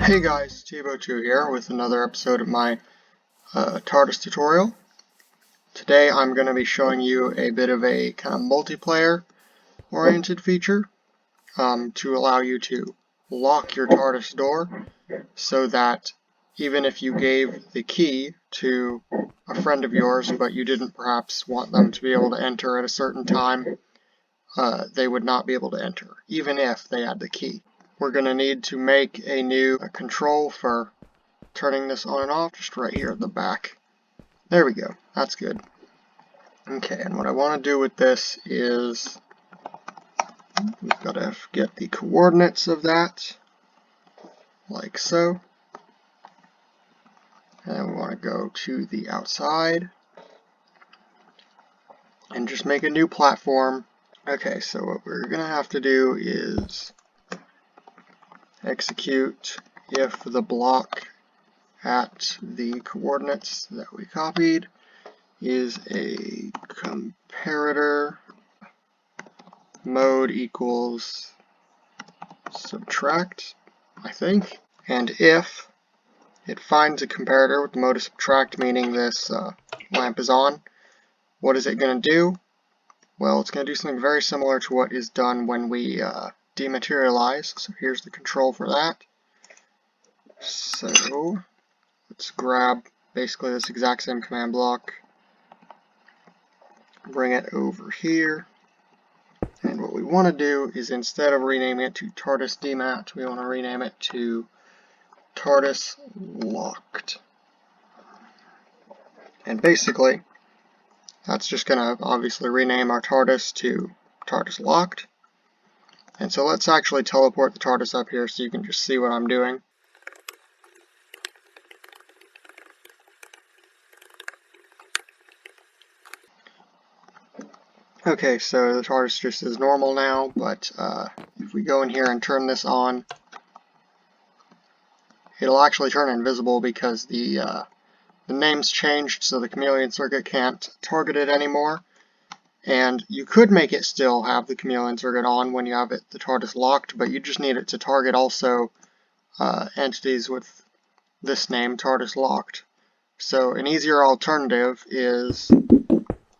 Hey guys, Tivo2 here with another episode of my TARDIS tutorial. Today I'm going to be showing you a bit of a kind of multiplayer oriented feature to allow you to lock your TARDIS door so that even if you gave the key to a friend of yours but you didn't perhaps want them to be able to enter at a certain time, they would not be able to enter, even if they had the key. We're going to need to make a new control for turning this on and off, just right here at the back. There we go, that's good. Okay, and what I want to do with this is, we've got to get the coordinates of that, like so. And we want to go to the outside, and just make a new platform. Okay, so what we're going to have to do is execute if the block at the coordinates that we copied is a comparator mode equals subtract, I think, and if it finds a comparator with the mode of subtract, meaning this lamp is on, what is it going to do? Well, it's going to do something very similar to what is done when we dematerialize. So here's the control for that. So let's grab basically this exact same command block, bring it over here, and what we want to do is, instead of renaming it to TARDIS demat, we want to rename it to TARDIS locked. And basically, that's just going to obviously rename our TARDIS to TARDIS locked. And so let's actually teleport the TARDIS up here so you can just see what I'm doing. Okay, so the TARDIS just is normal now, but if we go in here and turn this on, it'll actually turn invisible because the name's changed, so the chameleon circuit can't target it anymore. And you could make it still have the chameleon circuit on when you have the TARDIS locked, but you just need it to target also entities with this name, TARDIS locked. So an easier alternative is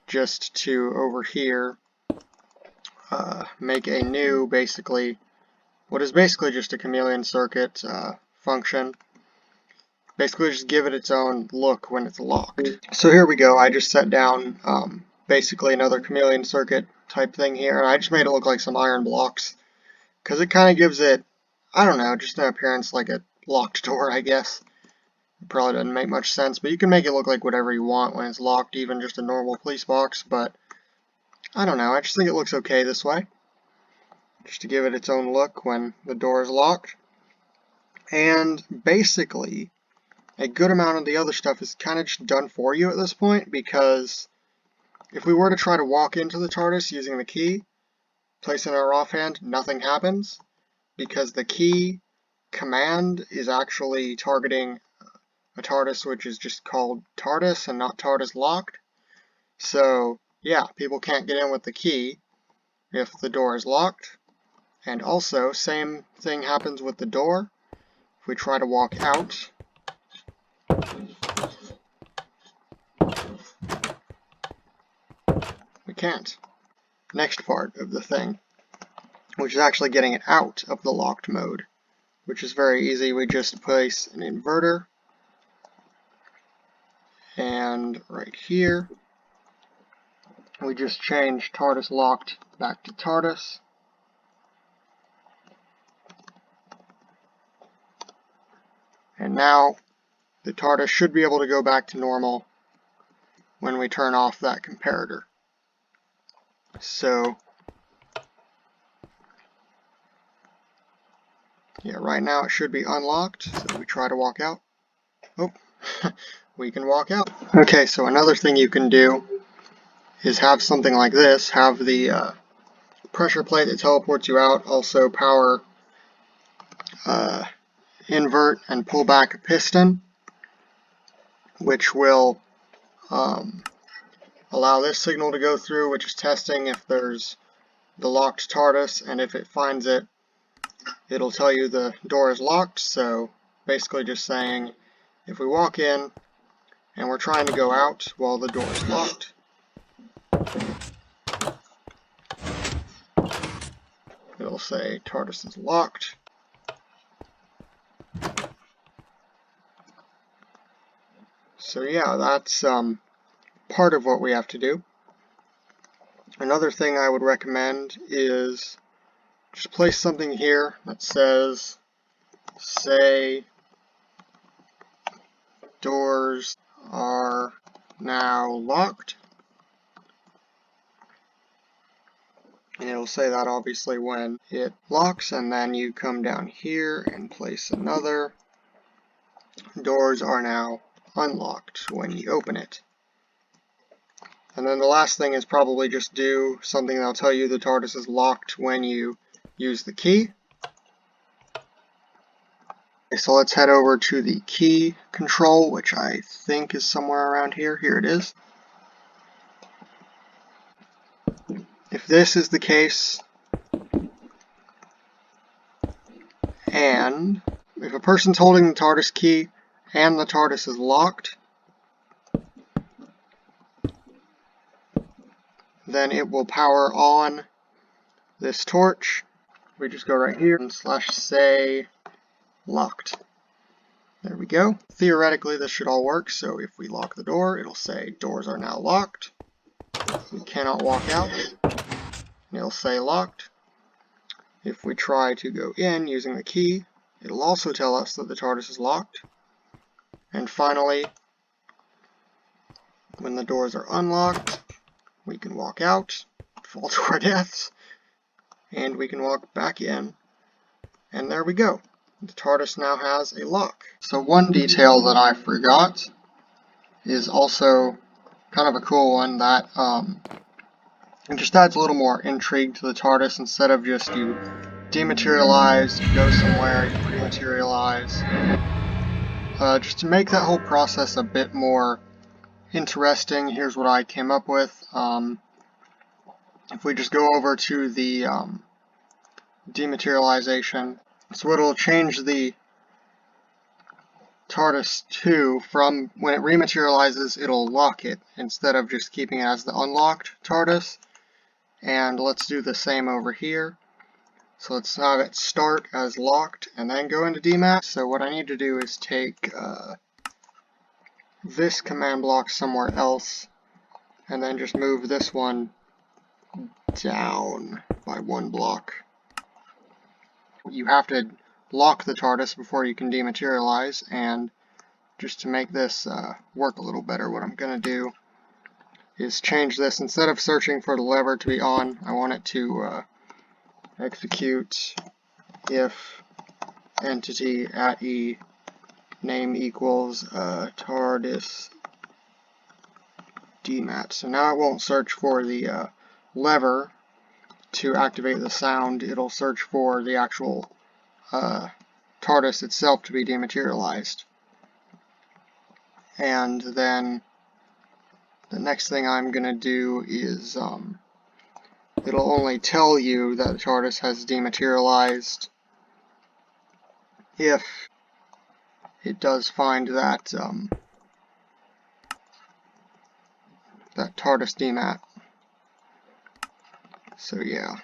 just to, over here, make a new, what is basically just a chameleon circuit function. Basically just give it its own look when it's locked. So here we go, I just set down basically another chameleon circuit type thing here, and I just made it look like some iron blocks, because it kind of gives it, I don't know, just an appearance like a locked door, I guess. It probably doesn't make much sense, but you can make it look like whatever you want when it's locked, even just a normal police box, but I don't know, I just think it looks okay this way, just to give it its own look when the door is locked. And basically, a good amount of the other stuff is kind of just done for you at this point, because if we were to try to walk into the TARDIS using the key, place in our offhand, nothing happens, because the key command is actually targeting a TARDIS which is just called TARDIS and not TARDIS locked. So yeah, people can't get in with the key if the door is locked. And also, same thing happens with the door. If we try to walk out, we can't. Next part of the thing, which is actually getting it out of the locked mode, which is very easy. We just place an inverter, and right here we just change TARDIS locked back to TARDIS. And now the TARDIS should be able to go back to normal when we turn off that comparator. So yeah, right now it should be unlocked, so we try to walk out. Oh, we can walk out. Okay, so another thing you can do is have something like this, have the pressure plate that teleports you out also power invert and pull back a piston, which will allow this signal to go through, which is testing if there's the locked TARDIS, and if it finds it, it'll tell you the door is locked, so basically just saying if we walk in and we're trying to go out while the door is locked, it'll say TARDIS is locked. So yeah, that's part of what we have to do. Another thing I would recommend is just place something here that says, say, doors are now locked. And it'll say that obviously when it locks, and then you come down here and place another. Doors are now unlocked when you open it. And then the last thing is probably just do something that'll tell you the TARDIS is locked when you use the key. Okay, so let's head over to the key control, which I think is somewhere around here. Here it is. If this is the case, and if a person's holding the TARDIS key and the TARDIS is locked, then it will power on this torch. We just go right here and /say locked. There we go. Theoretically, this should all work. So if we lock the door, it'll say doors are now locked. We cannot walk out. And it'll say locked. If we try to go in using the key, it'll also tell us that the TARDIS is locked. And finally, when the doors are unlocked, we can walk out, fall to our deaths, and we can walk back in, and there we go. The TARDIS now has a lock. So one detail that I forgot is also kind of a cool one that it just adds a little more intrigue to the TARDIS. Instead of just you dematerialize, you go somewhere, you rematerialize. Just to make that whole process a bit more interesting, here's what I came up with. If we just go over to the dematerialization, so it'll change the TARDIS to, from when it rematerializes, it'll lock it instead of just keeping it as the unlocked TARDIS. And let's do the same over here. So let's have it start as locked and then go into demat. So what I need to do is take this command block somewhere else and then just move this one down by one block. You have to lock the TARDIS before you can dematerialize, and just to make this work a little better, what I'm going to do is change this. Instead of searching for the lever to be on, I want it to execute if entity at e name equals TARDIS demat. So now it won't search for the lever to activate the sound, it'll search for the actual TARDIS itself to be dematerialized. And then the next thing I'm going to do is it'll only tell you that the TARDIS has dematerialized if it does find that that TARDIS demat. So yeah.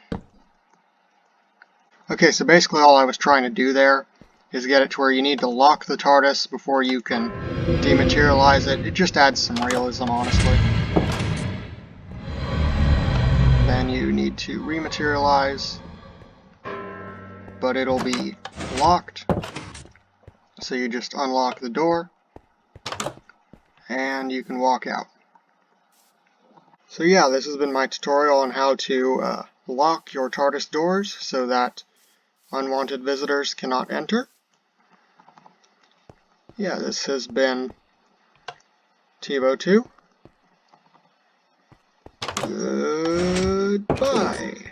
Okay, so basically all I was trying to do there is get it to where you need to lock the TARDIS before you can dematerialize it. It just adds some realism, honestly. Then you need to rematerialize, but it'll be locked. So you just unlock the door, and you can walk out. So yeah, this has been my tutorial on how to lock your TARDIS doors so that unwanted visitors cannot enter. Yeah, this has been TiVo2. Goodbye.